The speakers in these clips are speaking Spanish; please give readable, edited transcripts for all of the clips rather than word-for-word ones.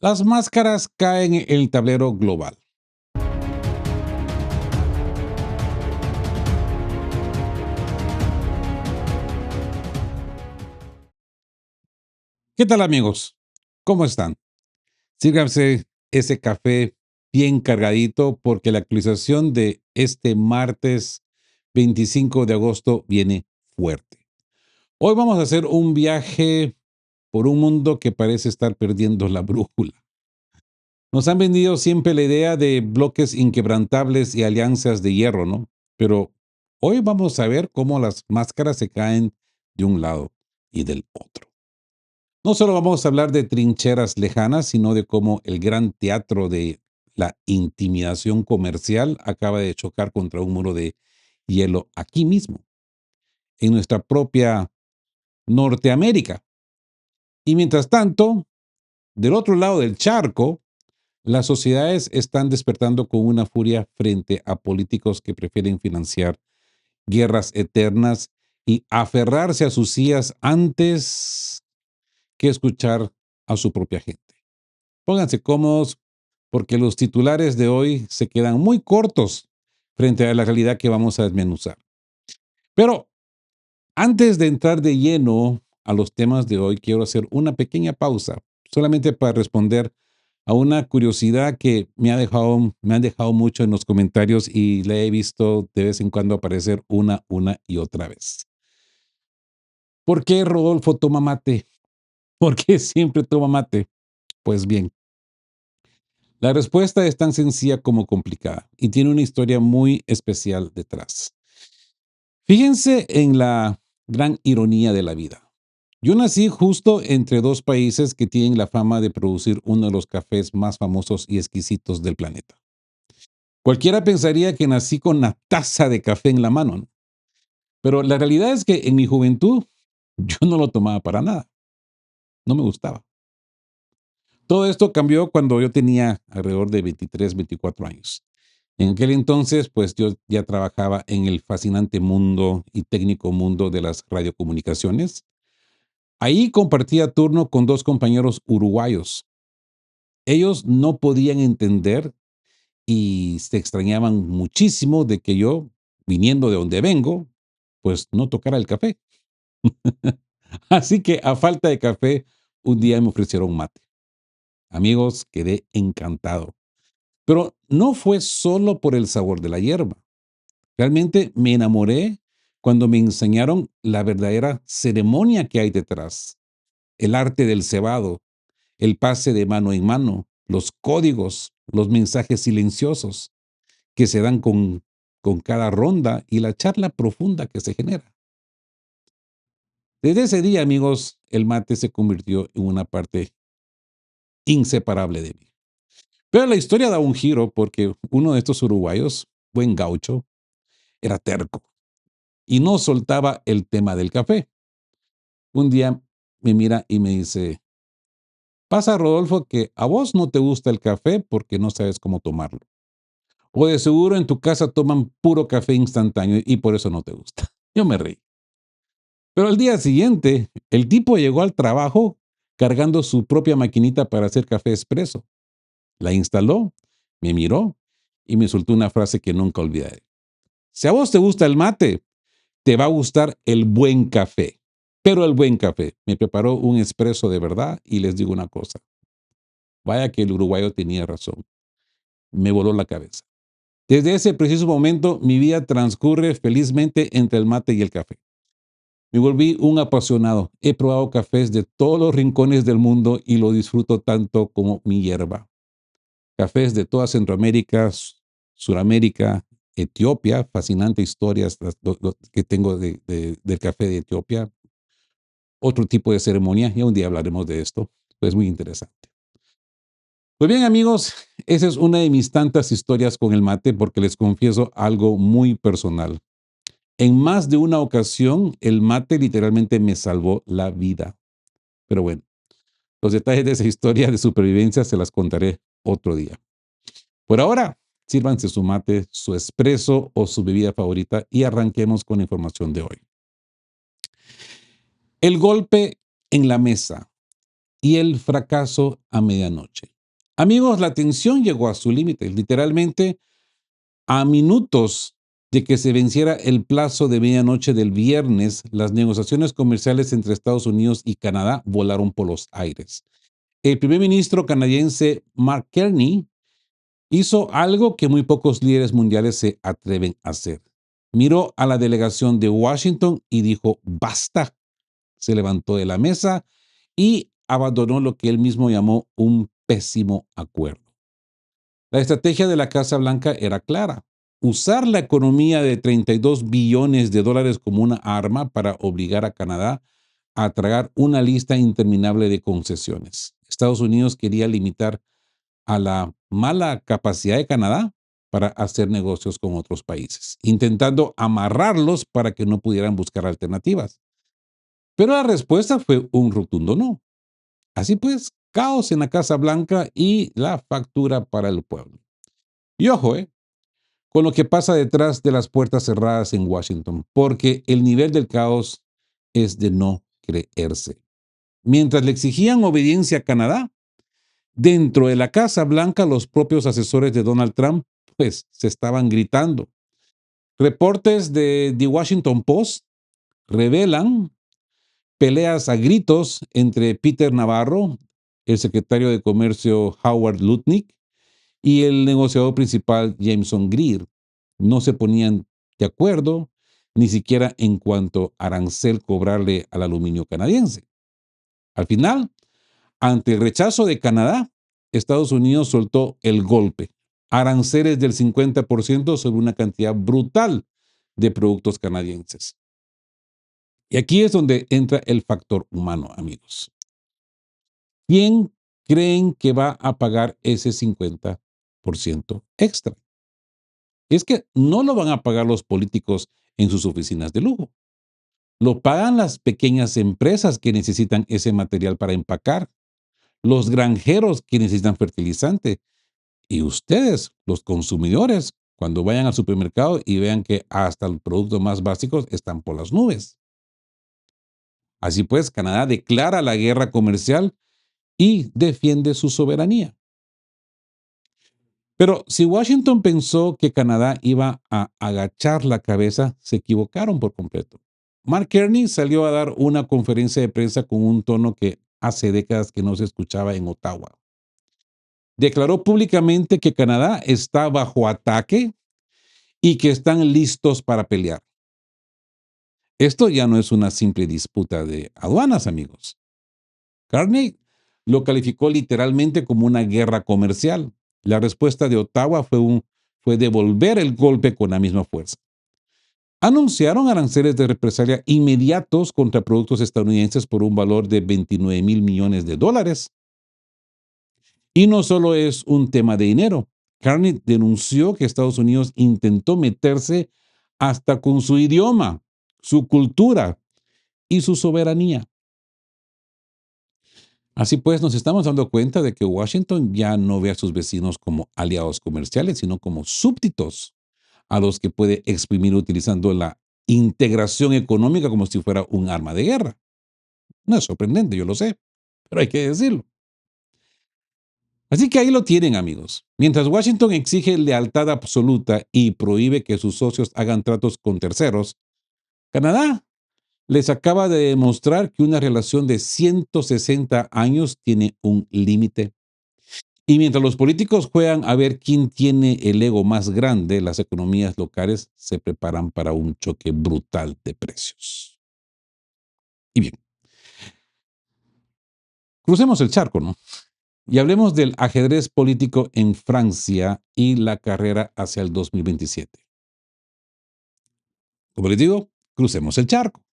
Las máscaras caen en el tablero global. ¿Qué tal, amigos? ¿Cómo están? Síganse ese café bien cargadito porque la actualización de este martes 25 de agosto viene fuerte. Hoy vamos a hacer un viaje por un mundo que parece estar perdiendo la brújula. Nos han vendido siempre la idea de bloques inquebrantables y alianzas de hierro, ¿no? Pero hoy vamos a ver cómo las máscaras se caen de un lado y del otro. No solo vamos a hablar de trincheras lejanas, sino de cómo el gran teatro de la intimidación comercial acaba de chocar contra un muro de hielo aquí mismo, en nuestra propia Norteamérica. Y mientras tanto, del otro lado del charco, las sociedades están despertando con una furia frente a políticos que prefieren financiar guerras eternas y aferrarse a sus sillas antes que escuchar a su propia gente. Pónganse cómodos porque los titulares de hoy se quedan muy cortos frente a la realidad que vamos a desmenuzar. Pero antes de entrar de lleno a los temas de hoy, quiero hacer una pequeña pausa, solamente para responder a una curiosidad que me han dejado mucho en los comentarios y la he visto de vez en cuando aparecer una y otra vez. ¿Por qué Rodolfo toma mate? ¿Por qué siempre toma mate? Pues bien, la respuesta es tan sencilla como complicada y tiene una historia muy especial detrás. Fíjense en la gran ironía de la vida. Yo nací justo entre dos países que tienen la fama de producir uno de los cafés más famosos y exquisitos del planeta. Cualquiera pensaría que nací con una taza de café en la mano, ¿no? Pero la realidad es que en mi juventud yo no lo tomaba para nada, no me gustaba. Todo esto cambió cuando yo tenía alrededor de 23, 24 años. En aquel entonces, pues yo ya trabajaba en el fascinante mundo y técnico mundo de las radiocomunicaciones. Ahí compartía turno con dos compañeros uruguayos. Ellos no podían entender y se extrañaban muchísimo de que yo, viniendo de donde vengo, pues no tocara el café. Así que a falta de café, un día me ofrecieron mate. Amigos, quedé encantado. Pero no fue solo por el sabor de la hierba. Realmente me enamoré cuando me enseñaron la verdadera ceremonia que hay detrás, el arte del cebado, el pase de mano en mano, los códigos, los mensajes silenciosos que se dan con cada ronda y la charla profunda que se genera. Desde ese día, amigos, el mate se convirtió en una parte inseparable de mí. Pero la historia da un giro porque uno de estos uruguayos, buen gaucho, era terco y no soltaba el tema del café. Un día me mira y me dice, pasa Rodolfo que a vos no te gusta el café porque no sabes cómo tomarlo. O de seguro en tu casa toman puro café instantáneo y por eso no te gusta. Yo me reí. Pero al día siguiente, el tipo llegó al trabajo cargando su propia maquinita para hacer café expreso. La instaló, me miró y me soltó una frase que nunca olvidaré. Si a vos te gusta el mate, te va a gustar el buen café. Pero el buen café. Me preparó un expreso de verdad y les digo una cosa. Vaya que el uruguayo tenía razón. Me voló la cabeza. Desde ese preciso momento, mi vida transcurre felizmente entre el mate y el café. Me volví un apasionado. He probado cafés de todos los rincones del mundo y lo disfruto tanto como mi hierba. Cafés de toda Centroamérica, Suramérica, Etiopía, fascinante historias que tengo del café de Etiopía. Otro tipo de ceremonia, ya un día hablaremos de esto, es muy interesante. Pues bien, amigos, esa es una de mis tantas historias con el mate porque les confieso algo muy personal. En más de una ocasión, el mate literalmente me salvó la vida. Pero bueno, los detalles de esa historia de supervivencia se las contaré otro día. Por ahora, sírvanse su mate, su espresso o su bebida favorita y arranquemos con la información de hoy. El golpe en la mesa y el fracaso a medianoche. Amigos, la tensión llegó a su límite. Literalmente, a minutos de que se venciera el plazo de medianoche del viernes, las negociaciones comerciales entre Estados Unidos y Canadá volaron por los aires. El primer ministro canadiense Mark Carney hizo algo que muy pocos líderes mundiales se atreven a hacer. Miró a la delegación de Washington y dijo, basta. Se levantó de la mesa y abandonó lo que él mismo llamó un pésimo acuerdo. La estrategia de la Casa Blanca era clara: usar la economía de 32 billones de dólares como una arma para obligar a Canadá a tragar una lista interminable de concesiones. Estados Unidos quería limitar a la mala capacidad de Canadá para hacer negocios con otros países, intentando amarrarlos para que no pudieran buscar alternativas. Pero la respuesta fue un rotundo no. Así pues, caos en la Casa Blanca y la factura para el pueblo. Y ojo, con lo que pasa detrás de las puertas cerradas en Washington, porque el nivel del caos es de no creerse. Mientras le exigían obediencia a Canadá, dentro de la Casa Blanca los propios asesores de Donald Trump pues se estaban gritando. Reportes de The Washington Post revelan peleas a gritos entre Peter Navarro, el secretario de Comercio Howard Lutnick y el negociador principal Jameson Greer. No se ponían de acuerdo ni siquiera en cuanto a arancel cobrarle al aluminio canadiense. Al final, ante el rechazo de Canadá, Estados Unidos soltó el golpe: aranceles del 50% sobre una cantidad brutal de productos canadienses. Y aquí es donde entra el factor humano, amigos. ¿Quién creen que va a pagar ese 50% extra? Es que no lo van a pagar los políticos en sus oficinas de lujo. Lo pagan las pequeñas empresas que necesitan ese material para empacar, los granjeros que necesitan fertilizante y ustedes, los consumidores, cuando vayan al supermercado y vean que hasta los productos más básicos están por las nubes. Así pues, Canadá declara la guerra comercial y defiende su soberanía. Pero si Washington pensó que Canadá iba a agachar la cabeza, se equivocaron por completo. Mark Carney salió a dar una conferencia de prensa con un tono que hace décadas que no se escuchaba en Ottawa. Declaró públicamente que Canadá está bajo ataque y que están listos para pelear. Esto ya no es una simple disputa de aduanas, amigos. Carney lo calificó literalmente como una guerra comercial. La respuesta de Ottawa fue devolver el golpe con la misma fuerza. Anunciaron aranceles de represalia inmediatos contra productos estadounidenses por un valor de 29 mil millones de dólares. Y no solo es un tema de dinero. Carney denunció que Estados Unidos intentó meterse hasta con su idioma, su cultura y su soberanía. Así pues, nos estamos dando cuenta de que Washington ya no ve a sus vecinos como aliados comerciales, sino como súbditos a los que puede exprimir utilizando la integración económica como si fuera un arma de guerra. No es sorprendente, yo lo sé, pero hay que decirlo. Así que ahí lo tienen, amigos. Mientras Washington exige lealtad absoluta y prohíbe que sus socios hagan tratos con terceros, Canadá les acaba de demostrar que una relación de 160 años tiene un límite. Y mientras los políticos juegan a ver quién tiene el ego más grande, las economías locales se preparan para un choque brutal de precios. Y bien, crucemos el charco, ¿no? Y hablemos del ajedrez político en Francia y la carrera hacia el 2027. Como les digo, crucemos el charco.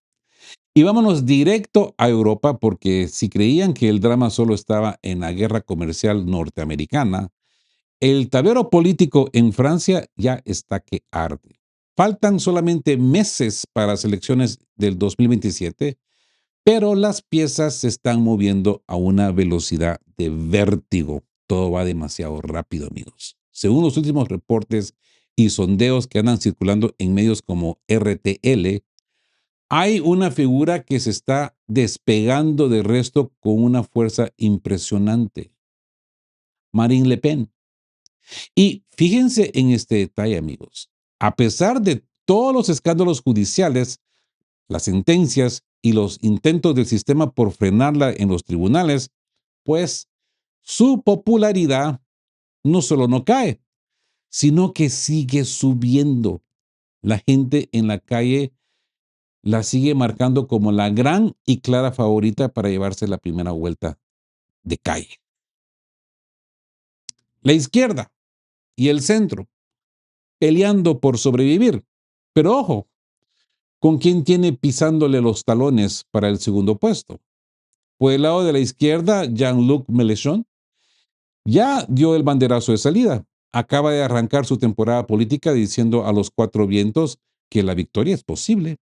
Y vámonos directo a Europa, porque si creían que el drama solo estaba en la guerra comercial norteamericana, el tablero político en Francia ya está que arde. Faltan solamente meses para las elecciones del 2027, pero las piezas se están moviendo a una velocidad de vértigo. Todo va demasiado rápido, amigos. Según los últimos reportes y sondeos que andan circulando en medios como RTL, hay una figura que se está despegando del resto con una fuerza impresionante. Marine Le Pen. Y fíjense en este detalle, amigos. A pesar de todos los escándalos judiciales, las sentencias y los intentos del sistema por frenarla en los tribunales, pues su popularidad no solo no cae, sino que sigue subiendo. La gente en la calle la sigue marcando como la gran y clara favorita para llevarse la primera vuelta de calle. La izquierda y el centro peleando por sobrevivir. Pero ojo, ¿con quién tiene pisándole los talones para el segundo puesto? Por el lado de la izquierda, Jean-Luc Mélenchon ya dio el banderazo de salida. Acaba de arrancar su temporada política diciendo a los cuatro vientos que la victoria es posible.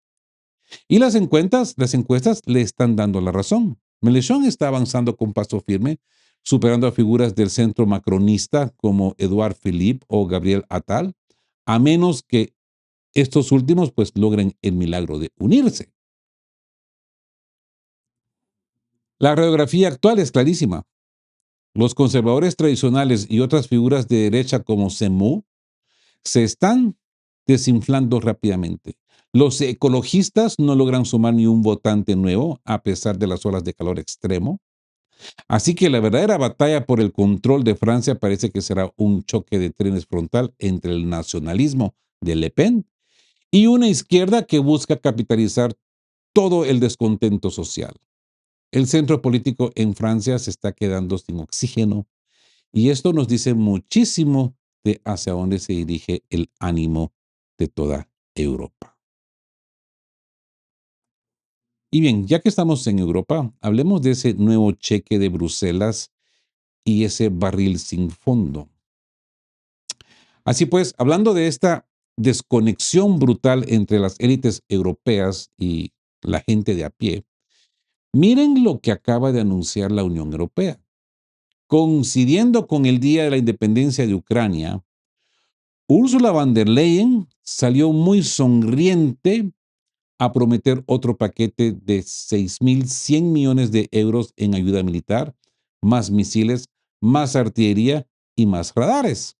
Y las encuestas le están dando la razón. Mélenchon está avanzando con paso firme, superando a figuras del centro macronista como Edouard Philippe o Gabriel Attal, a menos que estos últimos pues logren el milagro de unirse. La radiografía actual es clarísima. Los conservadores tradicionales y otras figuras de derecha como Semu se están desinflando rápidamente. Los ecologistas no logran sumar ni un votante nuevo a pesar de las olas de calor extremo. Así que la verdadera batalla por el control de Francia parece que será un choque de trenes frontal entre el nacionalismo de Le Pen y una izquierda que busca capitalizar todo el descontento social. El centro político en Francia se está quedando sin oxígeno y esto nos dice muchísimo de hacia dónde se dirige el ánimo de toda Europa. Y bien, ya que estamos en Europa, hablemos de ese nuevo cheque de Bruselas y ese barril sin fondo. Así pues, hablando de esta desconexión brutal entre las élites europeas y la gente de a pie, miren lo que acaba de anunciar la Unión Europea. Coincidiendo con el Día de la Independencia de Ucrania, Ursula von der Leyen salió muy sonriente a prometer otro paquete de 6.100 millones de euros en ayuda militar, más misiles, más artillería y más radares.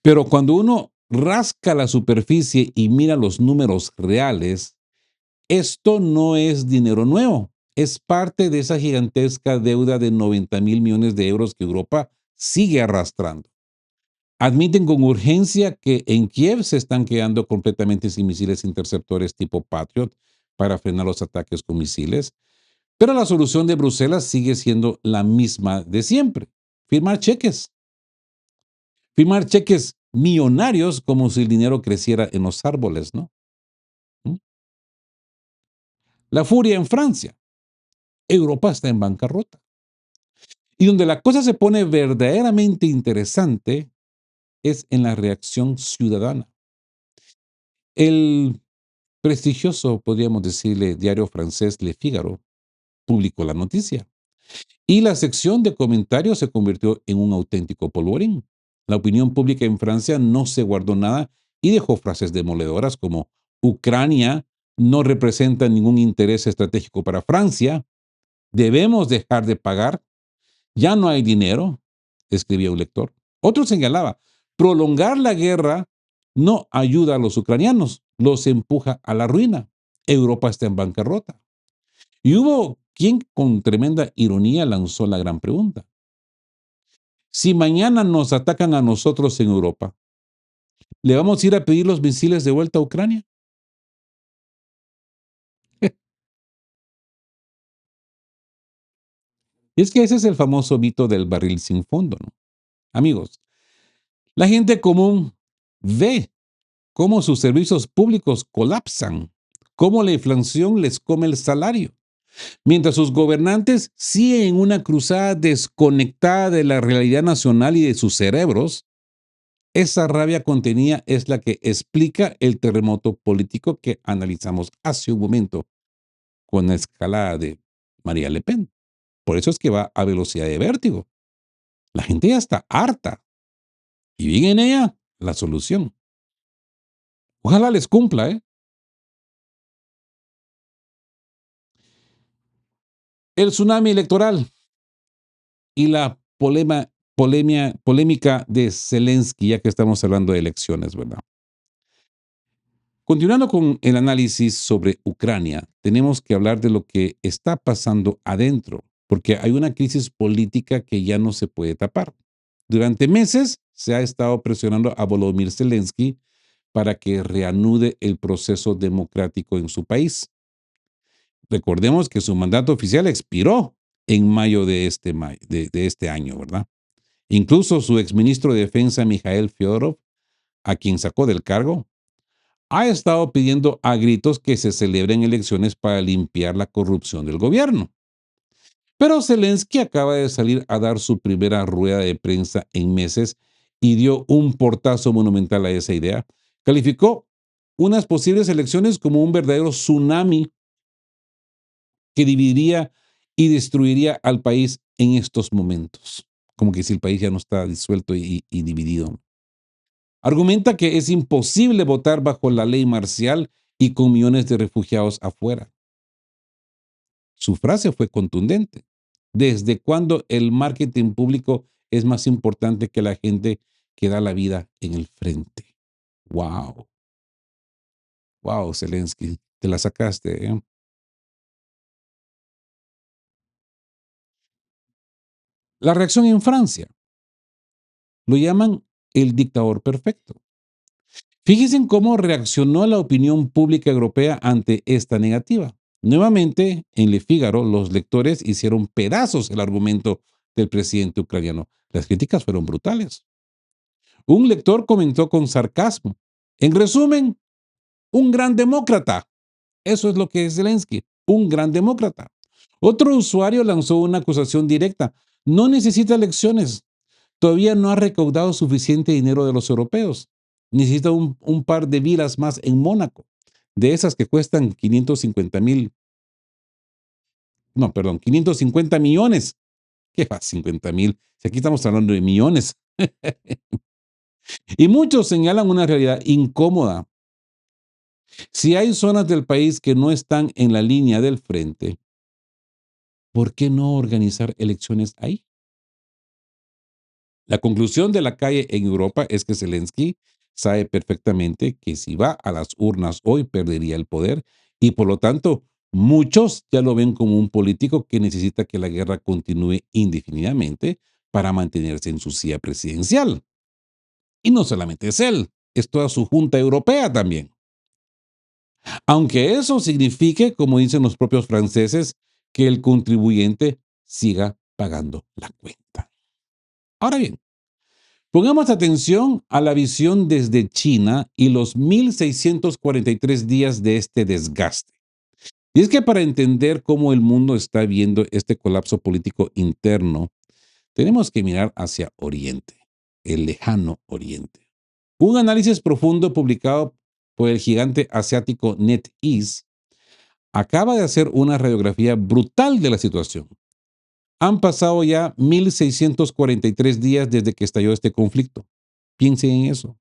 Pero cuando uno rasca la superficie y mira los números reales, esto no es dinero nuevo. Es parte de esa gigantesca deuda de 90.000 millones de euros que Europa sigue arrastrando. Admiten con urgencia que en Kiev se están quedando completamente sin misiles interceptores tipo Patriot para frenar los ataques con misiles, pero la solución de Bruselas sigue siendo la misma de siempre: firmar cheques. Firmar cheques millonarios como si el dinero creciera en los árboles, ¿no? ¿Mm? La furia en Francia. Europa está en bancarrota. Y donde la cosa se pone verdaderamente interesante es en la reacción ciudadana. El prestigioso, podríamos decirle, diario francés Le Figaro publicó la noticia y la sección de comentarios se convirtió en un auténtico polvorín. La opinión pública en Francia no se guardó nada y dejó frases demoledoras como: Ucrania no representa ningún interés estratégico para Francia, debemos dejar de pagar, ya no hay dinero, escribía un lector. Otro señalaba: prolongar la guerra no ayuda a los ucranianos, los empuja a la ruina. Europa está en bancarrota. Y hubo quien con tremenda ironía lanzó la gran pregunta: si mañana nos atacan a nosotros en Europa, ¿le vamos a ir a pedir los misiles de vuelta a Ucrania? Y es que ese es el famoso mito del barril sin fondo, ¿no? Amigos, la gente común ve cómo sus servicios públicos colapsan, cómo la inflación les come el salario, mientras sus gobernantes siguen en una cruzada desconectada de la realidad nacional y de sus cerebros. Esa rabia contenida es la que explica el terremoto político que analizamos hace un momento con la escalada de María Le Pen. Por eso es que va a velocidad de vértigo. La gente ya está harta y viene en ella la solución. Ojalá les cumpla, ¿eh? El tsunami electoral. y la polémica de Zelensky, ya que estamos hablando de elecciones, ¿verdad? Continuando con el análisis sobre Ucrania, tenemos que hablar de lo que está pasando adentro, porque hay una crisis política que ya no se puede tapar. Durante meses se ha estado presionando a Volodymyr Zelensky para que reanude el proceso democrático en su país. Recordemos que su mandato oficial expiró en mayo de este año, ¿verdad? Incluso su exministro de Defensa, Mikhail Fyodorov, a quien sacó del cargo, ha estado pidiendo a gritos que se celebren elecciones para limpiar la corrupción del gobierno. Pero Zelensky acaba de salir a dar su primera rueda de prensa en meses y dio un portazo monumental a esa idea. Calificó unas posibles elecciones como un verdadero tsunami que dividiría y destruiría al país en estos momentos. Como que si el país ya no está disuelto y dividido. Argumenta que es imposible votar bajo la ley marcial y con millones de refugiados afuera. Su frase fue contundente. ¿Desde cuándo el marketing público es más importante que la gente que da la vida en el frente? Wow, wow, Zelensky, te la sacaste, ¿eh? La reacción en Francia lo llaman el dictador perfecto. Fíjense en cómo reaccionó la opinión pública europea ante esta negativa. Nuevamente, en Le Figaro, los lectores hicieron pedazos el argumento del presidente ucraniano. Las críticas fueron brutales. Un lector comentó con sarcasmo: en resumen, un gran demócrata. Eso es lo que es Zelensky, un gran demócrata. Otro usuario lanzó una acusación directa: no necesita elecciones, todavía no ha recaudado suficiente dinero de los europeos. Necesita un par de vilas más en Mónaco, de esas que cuestan 550,000, no, perdón, 550 millones. ¿Qué va? 50,000. Si aquí estamos hablando de millones. Y muchos señalan una realidad incómoda. Si hay zonas del país que no están en la línea del frente, ¿por qué no organizar elecciones ahí? La conclusión de la calle en Europa es que Zelensky sabe perfectamente que si va a las urnas hoy perdería el poder y por lo tanto muchos ya lo ven como un político que necesita que la guerra continúe indefinidamente para mantenerse en su silla presidencial. Y no solamente es él, es toda su junta europea también. Aunque eso signifique, como dicen los propios franceses, que el contribuyente siga pagando la cuenta. Ahora bien, pongamos atención a la visión desde China y los 1643 días de este desgaste. Y es que para entender cómo el mundo está viendo este colapso político interno, tenemos que mirar hacia Oriente, el lejano Oriente. Un análisis profundo publicado por el gigante asiático NetEase acaba de hacer una radiografía brutal de la situación. Han pasado ya 1643 días desde que estalló este conflicto. Piensen en eso.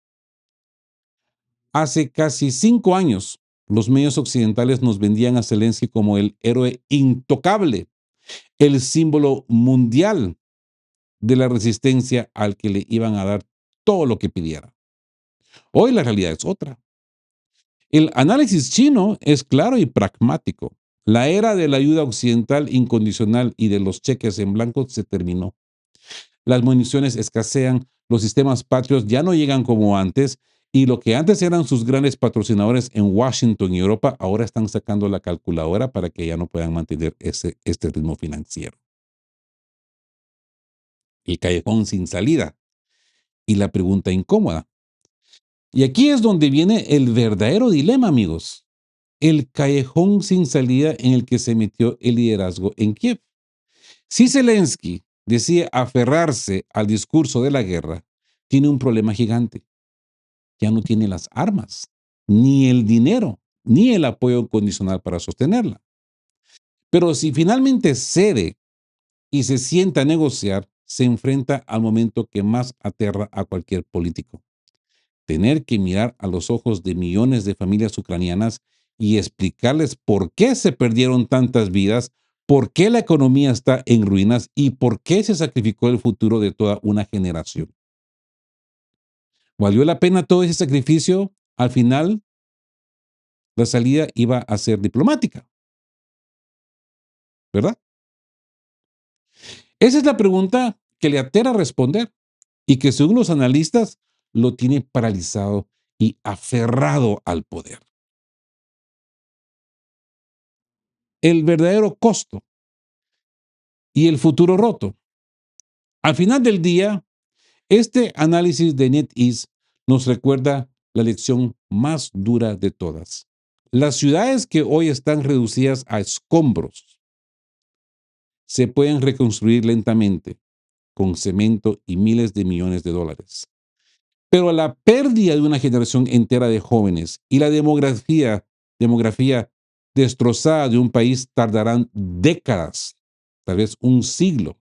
Hace casi 5 años, los medios occidentales nos vendían a Zelensky como el héroe intocable, el símbolo mundial de la resistencia al que le iban a dar todo lo que pidiera. Hoy la realidad es otra. El análisis chino es claro y pragmático. La era de la ayuda occidental incondicional y de los cheques en blanco se terminó. Las municiones escasean, los sistemas patrios ya no llegan como antes y lo que antes eran sus grandes patrocinadores en Washington y Europa ahora están sacando la calculadora para que ya no puedan mantener este ritmo financiero. El callejón sin salida y la pregunta incómoda. Y aquí es donde viene el verdadero dilema, amigos. El callejón sin salida en el que se metió el liderazgo en Kiev. Si Zelensky decide aferrarse al discurso de la guerra, tiene un problema gigante. Ya no tiene las armas, ni el dinero, ni el apoyo condicional para sostenerla. Pero si finalmente cede y se sienta a negociar, se enfrenta al momento que más aterra a cualquier político: tener que mirar a los ojos de millones de familias ucranianas y explicarles por qué se perdieron tantas vidas, por qué la economía está en ruinas y por qué se sacrificó el futuro de toda una generación. ¿Valió la pena todo ese sacrificio? Al final, la salida iba a ser diplomática, ¿verdad? Esa es la pregunta que le aterra responder y que según los analistas lo tiene paralizado y aferrado al poder. El verdadero costo y el futuro roto. Al final del día, este análisis de NetEase nos recuerda la lección más dura de todas. Las ciudades que hoy están reducidas a escombros se pueden reconstruir lentamente con cemento y miles de millones de dólares. Pero la pérdida de una generación entera de jóvenes y la demografía destrozada de un país tardarán décadas, tal vez un siglo,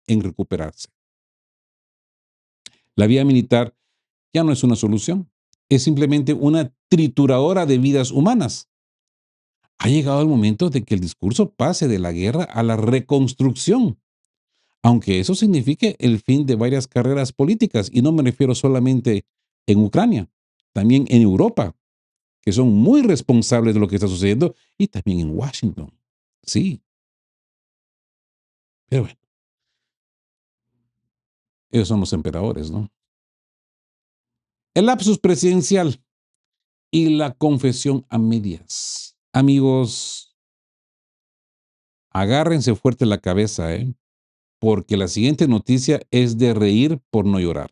en recuperarse. La vía militar ya no es una solución, es simplemente una trituradora de vidas humanas. Ha llegado el momento de que el discurso pase de la guerra a la reconstrucción, aunque eso signifique el fin de varias carreras políticas, y no me refiero solamente en Ucrania, también en Europa, que son muy responsables de lo que está sucediendo, y también en Washington. Sí, pero bueno, ellos son los emperadores, ¿no? El lapsus presidencial y la confesión a medias. Amigos, agárrense fuerte la cabeza, ¿eh? Porque la siguiente noticia es de reír por no llorar.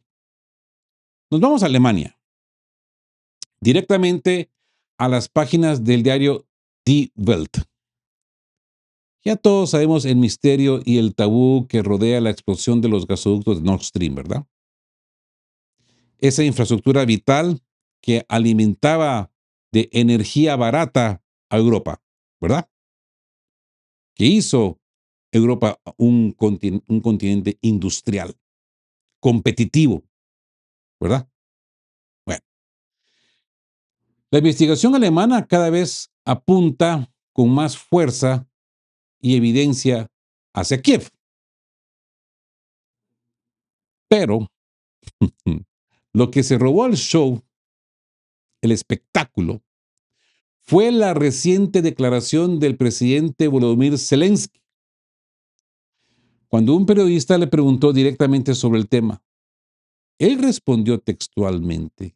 Nos vamos a Alemania, directamente a las páginas del diario Die Welt. Ya todos sabemos el misterio y el tabú que rodea la explosión de los gasoductos de Nord Stream, ¿verdad? Esa infraestructura vital que alimentaba de energía barata a Europa, ¿verdad? Que hizo Europa un continente industrial, competitivo, ¿verdad? Bueno, la investigación alemana cada vez apunta con más fuerza y evidencia hacia Kiev, pero lo que se robó al show, el espectáculo, fue la reciente declaración del presidente Volodymyr Zelensky, cuando un periodista le preguntó directamente sobre el tema. Él respondió textualmente: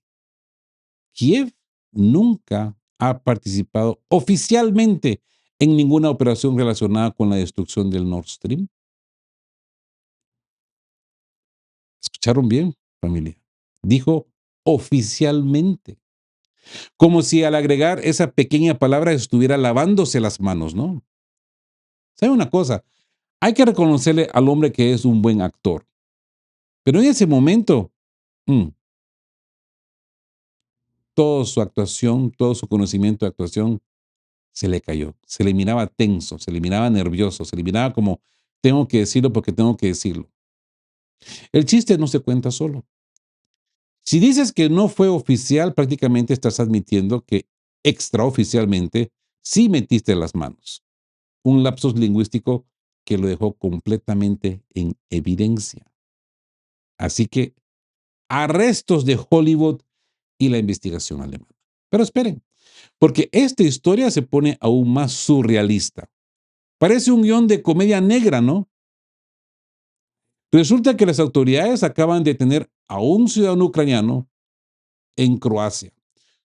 Kiev nunca ha participado oficialmente en ninguna operación relacionada con la destrucción del Nord Stream. ¿Escucharon bien, familia? Dijo oficialmente, como si al agregar esa pequeña palabra estuviera lavándose las manos, ¿no? ¿Sabe una cosa? Hay que reconocerle al hombre que es un buen actor. Pero en ese momento, mm, toda su actuación, todo su conocimiento de actuación se le cayó. Se le miraba tenso, se le miraba nervioso, se le miraba como, tengo que decirlo porque tengo que decirlo. El chiste no se cuenta solo. Si dices que no fue oficial, prácticamente estás admitiendo que extraoficialmente sí metiste las manos. Un lapsus lingüístico que lo dejó completamente en evidencia. Así que arrestos de Hollywood y la investigación alemana. Pero esperen, porque esta historia se pone aún más surrealista. Parece un guión de comedia negra, ¿no? Resulta que las autoridades acaban de detener a un ciudadano ucraniano en Croacia,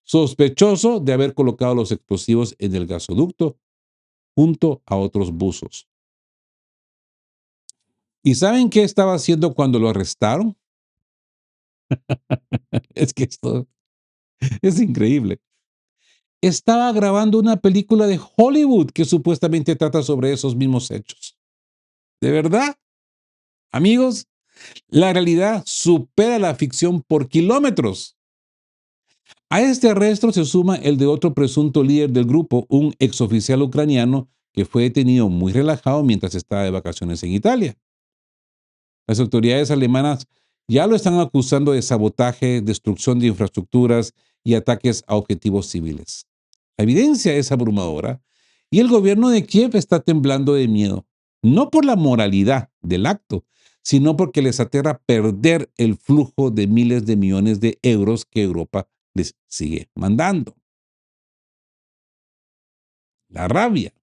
sospechoso de haber colocado los explosivos en el gasoducto junto a otros buzos. ¿Y saben qué estaba haciendo cuando lo arrestaron? Es que esto es increíble. Estaba grabando una película de Hollywood que supuestamente trata sobre esos mismos hechos. ¿De verdad? Amigos, la realidad supera la ficción por kilómetros. A este arresto se suma el de otro presunto líder del grupo, un exoficial ucraniano que fue detenido muy relajado mientras estaba de vacaciones en Italia. Las autoridades alemanas ya lo están acusando de sabotaje, destrucción de infraestructuras y ataques a objetivos civiles. La evidencia es abrumadora Y el gobierno de Kiev está temblando de miedo, no por la moralidad del acto, sino porque les aterra perder el flujo de miles de millones de euros que Europa les sigue mandando. La rabia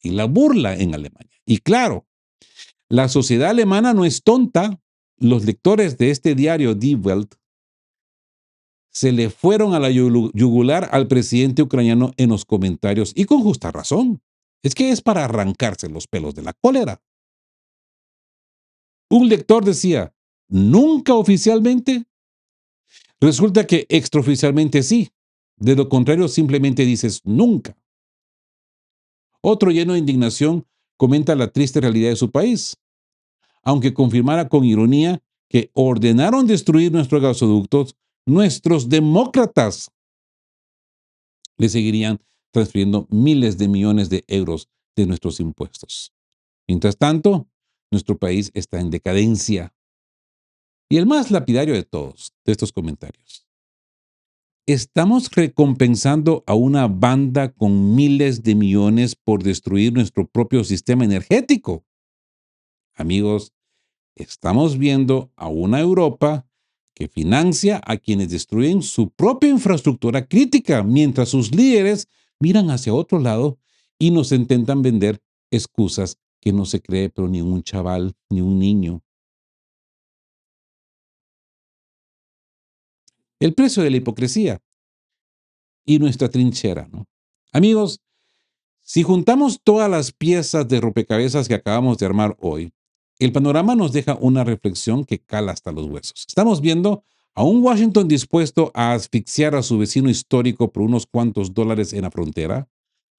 y la burla en Alemania. Y claro, la sociedad alemana no es tonta. Los lectores de este diario Die Welt se le fueron a la yugular al presidente ucraniano en los comentarios y con justa razón. Es que es para arrancarse los pelos de la cólera. Un lector decía, nunca oficialmente. Resulta que extraoficialmente sí. De lo contrario, simplemente dices nunca. Otro lleno de indignación comenta la triste realidad de su país, aunque confirmara con ironía que ordenaron destruir nuestros gasoductos, nuestros demócratas le seguirían transfiriendo miles de millones de euros de nuestros impuestos. Mientras tanto, nuestro país está en decadencia. Y el más lapidario de todos, de estos comentarios. Estamos recompensando a una banda con miles de millones por destruir nuestro propio sistema energético. Amigos, estamos viendo a una Europa que financia a quienes destruyen su propia infraestructura crítica, mientras sus líderes miran hacia otro lado y nos intentan vender excusas que no se cree, pero ni un chaval, ni un niño. El precio de la hipocresía y nuestra trinchera, ¿no? Amigos, si juntamos todas las piezas de rompecabezas que acabamos de armar hoy, el panorama nos deja una reflexión que cala hasta los huesos. Estamos viendo a un Washington dispuesto a asfixiar a su vecino histórico por unos cuantos dólares en la frontera,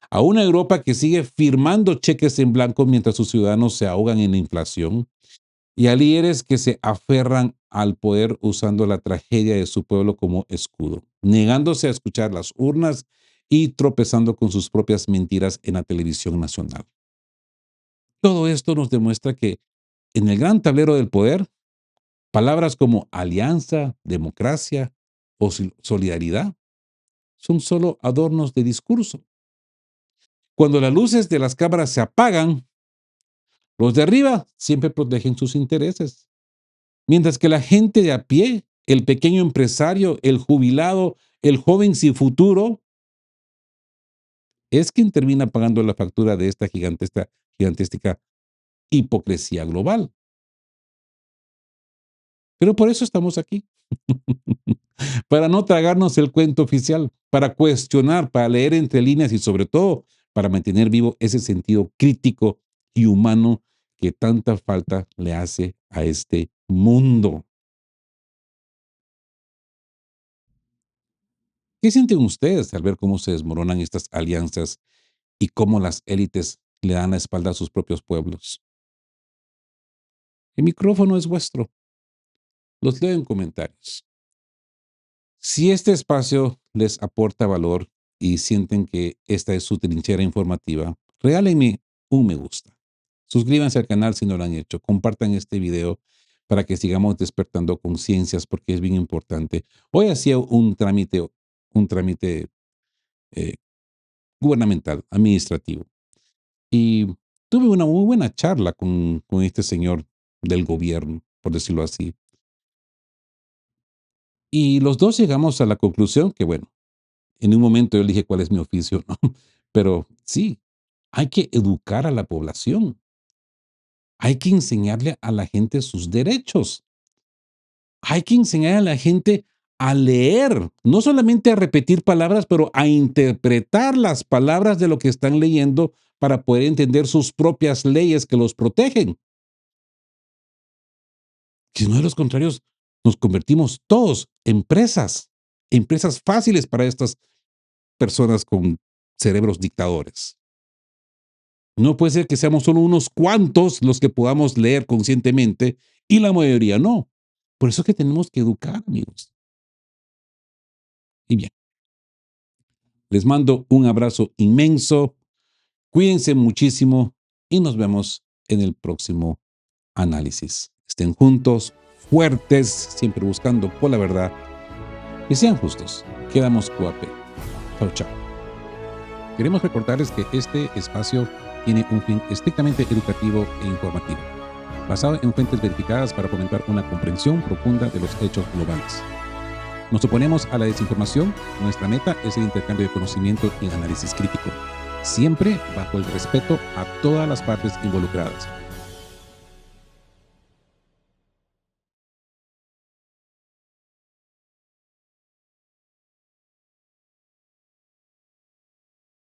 a una Europa que sigue firmando cheques en blanco mientras sus ciudadanos se ahogan en la inflación, y a líderes que se aferran al poder usando la tragedia de su pueblo como escudo, negándose a escuchar las urnas y tropezando con sus propias mentiras en la televisión nacional. Todo esto nos demuestra que en el gran tablero del poder, palabras como alianza, democracia o solidaridad son solo adornos de discurso. Cuando las luces de las cámaras se apagan, los de arriba siempre protegen sus intereses. Mientras que la gente de a pie, el pequeño empresario, el jubilado, el joven sin futuro, es quien termina pagando la factura de esta gigantesca hipocresía global. Pero por eso estamos aquí, para no tragarnos el cuento oficial, para cuestionar, para leer entre líneas y sobre todo para mantener vivo ese sentido crítico y humano que tanta falta le hace a este mundo. ¿Qué sienten ustedes al ver cómo se desmoronan estas alianzas y cómo las élites le dan la espalda a sus propios pueblos? El micrófono es vuestro. Los leo en comentarios. Si este espacio les aporta valor y sienten que esta es su trinchera informativa, regálenme un me gusta. Suscríbanse al canal si no lo han hecho. Compartan este video para que sigamos despertando conciencias porque es bien importante. Hoy hacía un trámite eh, gubernamental, administrativo. Y tuve una muy buena charla con este señor del gobierno, por decirlo así. Y los dos llegamos a la conclusión que, bueno, en un momento yo le dije cuál es mi oficio, ¿no? Pero sí, hay que educar a la población. Hay que enseñarle a la gente sus derechos. Hay que enseñar a la gente a leer, no solamente a repetir palabras, pero a interpretar las palabras de lo que están leyendo para poder entender sus propias leyes que los protegen. Si no, de los contrarios, nos convertimos todos en empresas fáciles para estas personas con cerebros dictadores. No puede ser que seamos solo unos cuantos los que podamos leer conscientemente y la mayoría no. Por eso es que tenemos que educar, amigos. Y bien, les mando un abrazo inmenso, cuídense muchísimo y nos vemos en el próximo análisis. Estén juntos, fuertes, siempre buscando por la verdad y sean justos. Quedamos cuape. Chao, chao. Queremos recordarles que este espacio tiene un fin estrictamente educativo e informativo, basado en fuentes verificadas para fomentar una comprensión profunda de los hechos globales. Nos oponemos a la desinformación. Nuestra meta es el intercambio de conocimiento y análisis crítico, siempre bajo el respeto a todas las partes involucradas.